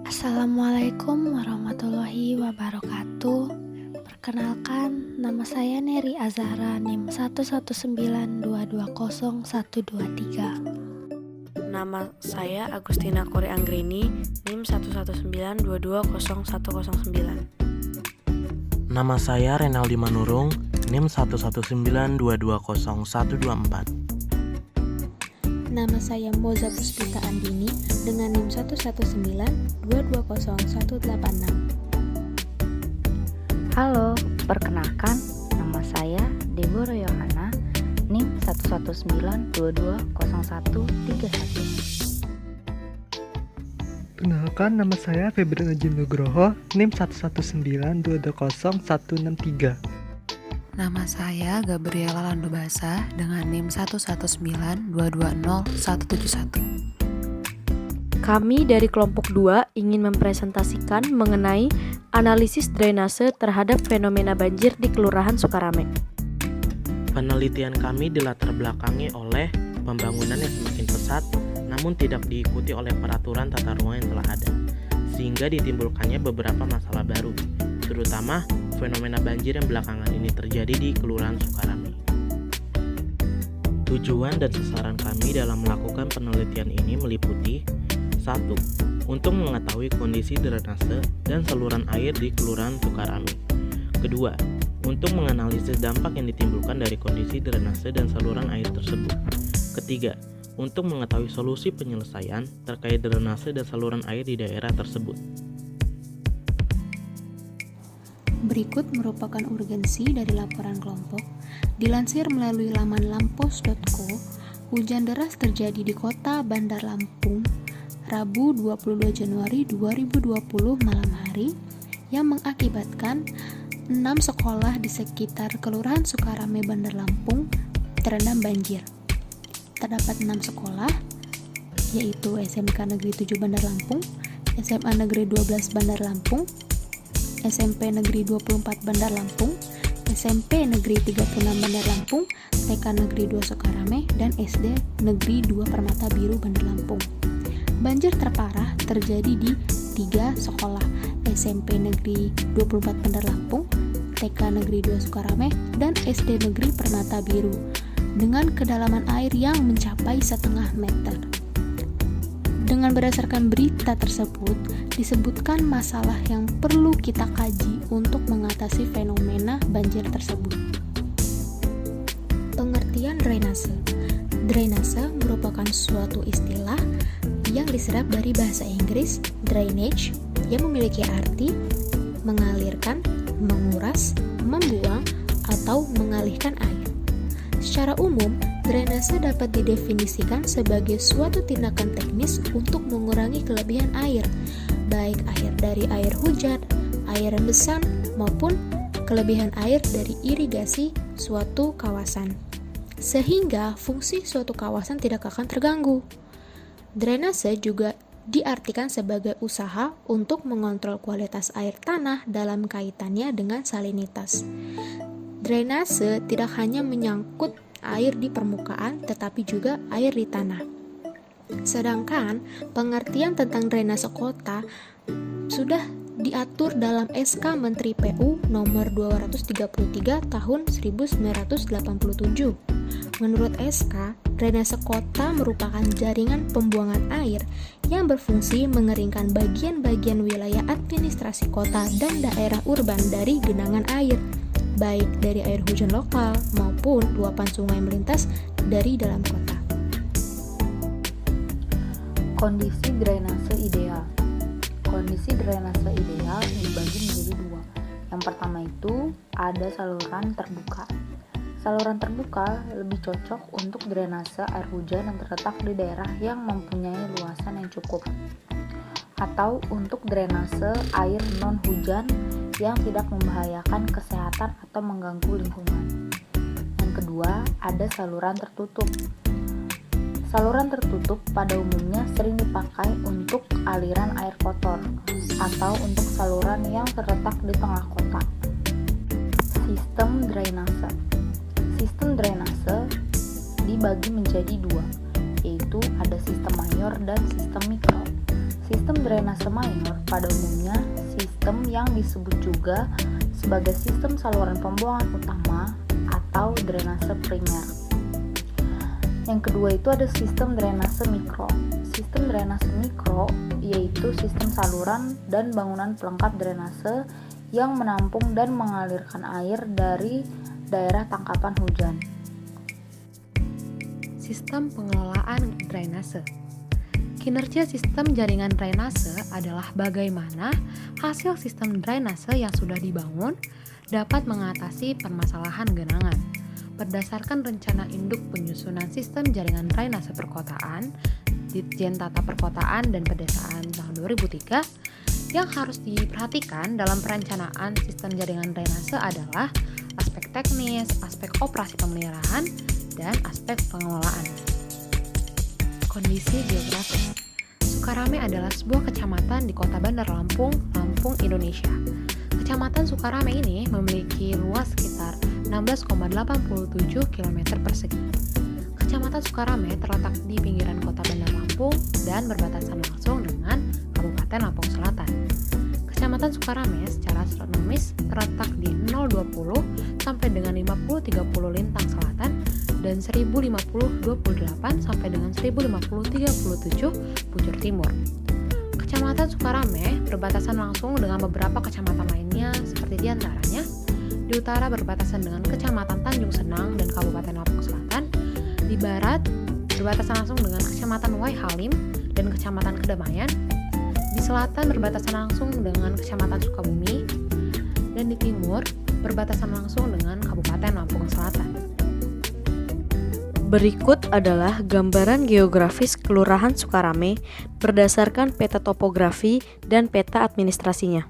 Assalamualaikum warahmatullahi wabarakatuh. Perkenalkan, nama saya Neri Azahra, NIM 119220123. Nama saya Agustina Kori Anggrini, NIM 119220109. Nama saya Renaldi Manurung, NIM 119220124. Nama saya Moza Puspita Andini dengan NIM 119220186. Halo, perkenalkan nama saya Deborah Yohana, NIM 119220131. Perkenalkan, nama saya Febrian Aji Nugroho, NIM 119220163. Nama saya Gabriela Landobasa dengan NIM 119220171. Kami dari kelompok 2 ingin mempresentasikan mengenai analisis drainase terhadap fenomena banjir di Kelurahan Sukarame. Penelitian kami dilatar belakangi oleh pembangunan yang semakin pesat namun tidak diikuti oleh peraturan tata ruang yang telah ada, sehingga ditimbulkannya beberapa masalah baru, terutama fenomena banjir yang belakangan ini terjadi di Kelurahan Sukarame. Tujuan dan sasaran kami dalam melakukan penelitian ini meliputi 1. Untuk mengetahui kondisi drainase dan saluran air di Kelurahan Sukarame. Kedua, untuk menganalisis dampak yang ditimbulkan dari kondisi drainase dan saluran air tersebut. Ketiga, untuk mengetahui solusi penyelesaian terkait drainase dan saluran air di daerah tersebut. Berikut merupakan urgensi dari laporan kelompok. Dilansir melalui laman lampos.co, hujan deras terjadi di kota Bandar Lampung, Rabu 22 Januari 2020 malam hari, yang mengakibatkan 6 sekolah di sekitar Kelurahan Sukarame, Bandar Lampung terendam banjir. Terdapat 6 sekolah, yaitu SMK Negeri 7 Bandar Lampung, SMA Negeri 12 Bandar Lampung, SMP Negeri 24 Bandar Lampung, SMP Negeri 36 Bandar Lampung, TK Negeri 2 Sukarame, dan SD Negeri 2 Permata Biru Bandar Lampung. Banjir terparah terjadi di 3 sekolah, SMP Negeri 24 Bandar Lampung, TK Negeri 2 Sukarame, dan SD Negeri Permata Biru, dengan kedalaman air yang mencapai 1,5 meter. Dengan berdasarkan berita tersebut, disebutkan masalah yang perlu kita kaji untuk mengatasi fenomena banjir tersebut. Pengertian drainase. Drainase merupakan suatu istilah yang diserap dari bahasa Inggris drainage, yang memiliki arti mengalirkan, menguras, membuang, atau mengalihkan air. Secara umum, drainase dapat didefinisikan sebagai suatu tindakan teknis untuk mengurangi kelebihan air, baik air dari air hujan, air rembesan, maupun kelebihan air dari irigasi suatu kawasan, sehingga fungsi suatu kawasan tidak akan terganggu. Drainase juga diartikan sebagai usaha untuk mengontrol kualitas air tanah dalam kaitannya dengan salinitas. Drainase tidak hanya menyangkut air di permukaan, tetapi juga air di tanah. Sedangkan pengertian tentang drainase kota sudah diatur dalam SK Menteri PU nomor 233 tahun 1987. Menurut SK, drainase kota merupakan jaringan pembuangan air yang berfungsi mengeringkan bagian-bagian wilayah administrasi kota dan daerah urban dari genangan air, baik dari air hujan lokal maupun luapan sungai melintas dari dalam kota. Kondisi drainase ideal. Kondisi drainase ideal dibagi menjadi 2. Yang pertama itu ada saluran terbuka. Saluran terbuka lebih cocok untuk drainase air hujan yang terletak di daerah yang mempunyai luasan yang cukup, atau untuk drainase air non-hujan yang tidak membahayakan kesehatan atau mengganggu lingkungan. Yang kedua, ada saluran tertutup. Saluran tertutup pada umumnya sering dipakai untuk aliran air kotor atau untuk saluran yang terletak di tengah kota. Sistem drainase. Sistem drainase dibagi menjadi 2, yaitu ada sistem mayor dan sistem mikro. Sistem drainase minor pada umumnya sistem yang disebut juga sebagai sistem saluran pembuangan utama atau drainase primer. Yang kedua itu ada sistem drainase mikro. Sistem drainase mikro yaitu sistem saluran dan bangunan pelengkap drainase yang menampung dan mengalirkan air dari daerah tangkapan hujan. Sistem pengelolaan drainase. Kinerja sistem jaringan drainase adalah bagaimana hasil sistem drainase yang sudah dibangun dapat mengatasi permasalahan genangan. Berdasarkan rencana induk penyusunan sistem jaringan drainase perkotaan, Ditjen Tata Perkotaan dan Pedesaan tahun 2003, yang harus diperhatikan dalam perencanaan sistem jaringan drainase adalah aspek teknis, aspek operasi pemeliharaan, dan aspek pengelolaan. Kondisi geografis. Sukarame adalah sebuah kecamatan di Kota Bandar Lampung, Lampung, Indonesia. Kecamatan Sukarame ini memiliki luas sekitar 16,87 km persegi. Kecamatan Sukarame terletak di pinggiran Kota Bandar Lampung dan berbatasan langsung dengan Kabupaten Lampung Selatan. Kecamatan Sukarame secara astronomis terletak di 020 sampai dengan 5030 lintang selatan dan 1050-28 sampai dengan 1050-37 bujur timur. Kecamatan Sukarame berbatasan langsung dengan beberapa kecamatan lainnya seperti diantaranya di utara berbatasan dengan Kecamatan Tanjung Senang dan Kabupaten Lampung Selatan, di barat berbatasan langsung dengan Kecamatan Wai Halim dan Kecamatan Kedamaian, di selatan berbatasan langsung dengan Kecamatan Sukabumi, dan di timur berbatasan langsung dengan Kabupaten Lampung Selatan. Berikut adalah gambaran geografis Kelurahan Sukarame berdasarkan peta topografi dan peta administrasinya.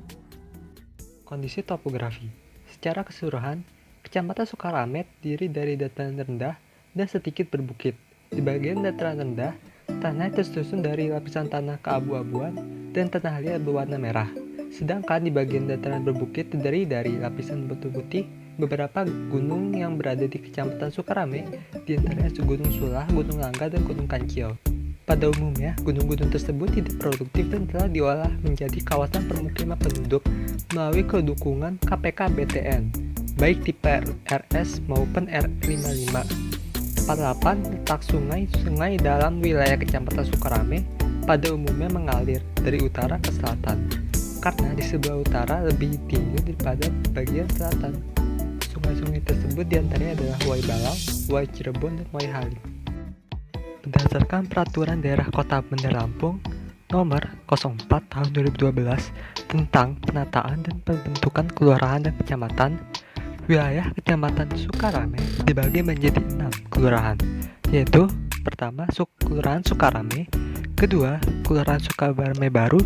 Kondisi topografi. Secara keseluruhan, Kecamatan Sukarame terdiri dari dataran rendah dan sedikit berbukit. Di bagian dataran rendah, tanah tersusun dari lapisan tanah keabu-abuan dan tanah liat berwarna merah. Sedangkan di bagian dataran berbukit terdiri dari lapisan batu putih. Beberapa gunung yang berada di Kecamatan Sukarame, diantaranya Gunung Sulah, Gunung Langga, dan Gunung Kancil. Pada umumnya, gunung-gunung tersebut tidak produktif dan telah diolah menjadi kawasan permukiman penduduk melalui kedukungan KPK BTN, baik tipe RS maupun R55. 48. Letak sungai dalam wilayah Kecamatan Sukarame pada umumnya mengalir dari utara ke selatan, karena di sebelah utara lebih tinggi daripada bagian selatan. Sungai-sungai tersebut diantaranya adalah Wai Balang, Wai Cirebon, dan Wai Halim. Berdasarkan Peraturan Daerah Kota Bandar Lampung Nomor 04 Tahun 2012 tentang penataan dan pembentukan kelurahan dan kecamatan, wilayah Kecamatan Sukarame dibagi menjadi 6 kelurahan, yaitu pertama Kelurahan Sukarame, kedua Kelurahan Sukarame Baru,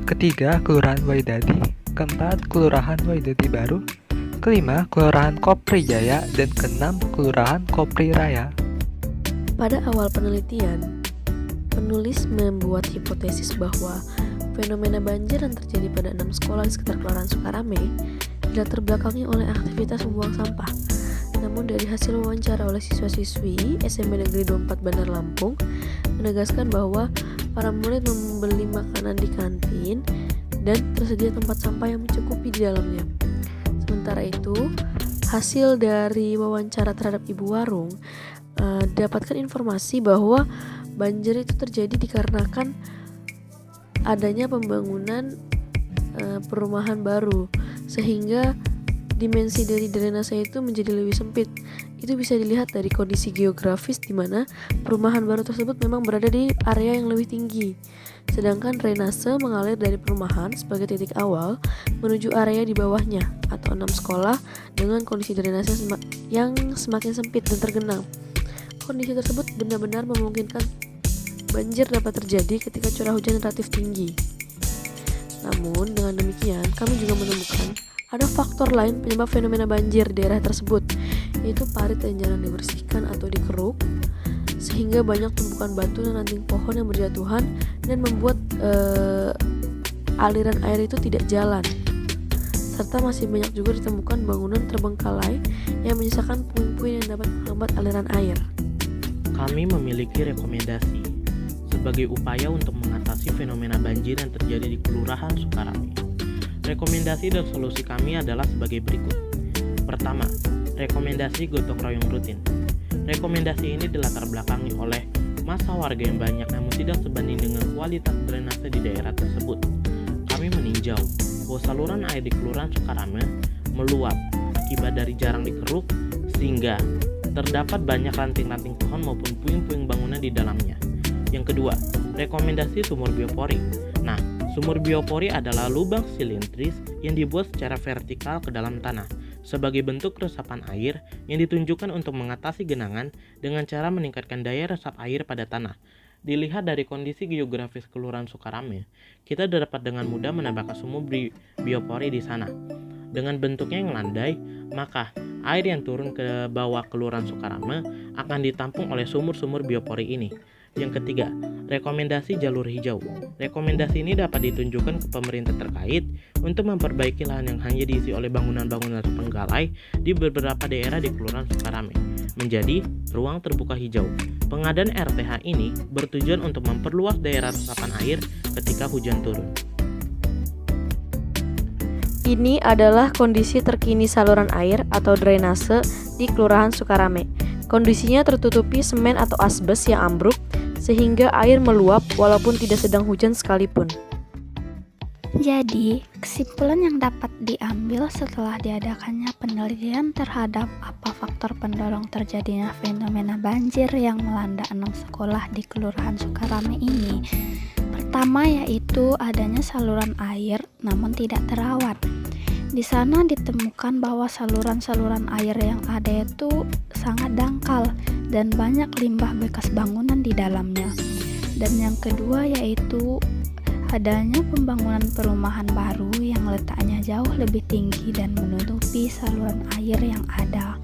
ketiga Kelurahan Waidadi, keempat Kelurahan Waidadi Baru, kelima Kelurahan Kopri Jaya, dan keenam Kelurahan Kopri Raya. Pada awal penelitian, penulis membuat hipotesis bahwa fenomena banjir yang terjadi pada 6 sekolah di sekitar Kelurahan Sukarame dilatar belakangi oleh aktivitas membuang sampah. Namun dari hasil wawancara oleh siswa-siswi SMP Negeri 24 Bandar Lampung menegaskan bahwa para murid membeli makanan di kantin dan tersedia tempat sampah yang mencukupi di dalamnya. Sementara itu, hasil dari wawancara terhadap ibu warung dapatkan informasi bahwa banjir itu terjadi dikarenakan adanya pembangunan perumahan baru, sehingga dimensi dari drainase itu menjadi lebih sempit. Itu bisa dilihat dari kondisi geografis di mana perumahan baru tersebut memang berada di area yang lebih tinggi. Sedangkan drainase mengalir dari perumahan sebagai titik awal menuju area di bawahnya atau 6 sekolah dengan kondisi drainase yang semakin sempit dan tergenang. Kondisi tersebut benar-benar memungkinkan banjir dapat terjadi ketika curah hujan relatif tinggi. Namun dengan demikian kami juga menemukan ada faktor lain penyebab fenomena banjir di daerah tersebut, yaitu parit yang jarang dibersihkan atau dikeruk, sehingga banyak tumpukan batu dan ranting pohon yang berjatuhan dan membuat aliran air itu tidak jalan. Serta masih banyak juga ditemukan bangunan terbengkalai yang menyisakan puing-puing yang dapat menghambat aliran air. Kami memiliki rekomendasi sebagai upaya untuk mengatasi mengatasi fenomena banjir yang terjadi di Kelurahan Sukarame. Rekomendasi dan solusi kami adalah sebagai berikut. Pertama, rekomendasi gotong royong rutin. Rekomendasi ini dilatar belakangi oleh masa warga yang banyak namun tidak sebanding dengan kualitas drainase di daerah tersebut. Kami meninjau bahwa saluran air di Kelurahan Sukarame meluap akibat dari jarang dikeruk sehingga terdapat banyak ranting-ranting pohon maupun puing-puing bangunan di dalamnya. Yang kedua, rekomendasi sumur biopori. Nah, sumur biopori adalah lubang silindris yang dibuat secara vertikal ke dalam tanah sebagai bentuk resapan air yang ditunjukkan untuk mengatasi genangan dengan cara meningkatkan daya resap air pada tanah. Dilihat dari kondisi geografis Kelurahan Sukarame, kita dapat dengan mudah menambahkan sumur biopori di sana. Dengan bentuknya yang landai, maka air yang turun ke bawah Kelurahan Sukarame akan ditampung oleh sumur-sumur biopori ini. Yang ketiga, rekomendasi jalur hijau. Rekomendasi ini dapat ditunjukkan ke pemerintah terkait untuk memperbaiki lahan yang hanya diisi oleh bangunan-bangunan sepenggalai di beberapa daerah di Kelurahan Sukarame menjadi ruang terbuka hijau. Pengadaan RTH ini bertujuan untuk memperluas daerah resapan air ketika hujan turun. Ini adalah kondisi terkini saluran air atau drainase di Kelurahan Sukarame. Kondisinya tertutupi semen atau asbes yang ambruk sehingga air meluap walaupun tidak sedang hujan sekalipun. Jadi, kesimpulan yang dapat diambil setelah diadakannya penelitian terhadap apa faktor pendorong terjadinya fenomena banjir yang melanda 6 sekolah di Kelurahan Sukarame ini. Pertama yaitu adanya saluran air namun tidak terawat. Di sana ditemukan bahwa saluran-saluran air yang ada itu sangat dangkal dan banyak limbah bekas bangunan di dalamnya. Dan yang kedua yaitu adanya pembangunan perumahan baru yang letaknya jauh lebih tinggi dan menutupi saluran air yang ada.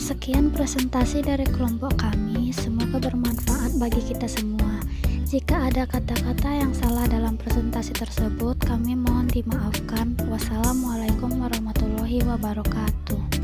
Sekian presentasi dari kelompok kami, semoga bermanfaat bagi kita semua. Jika ada kata-kata yang salah dalam presentasi tersebut, kami mohon dimaafkan. Wassalamualaikum warahmatullahi wabarakatuh.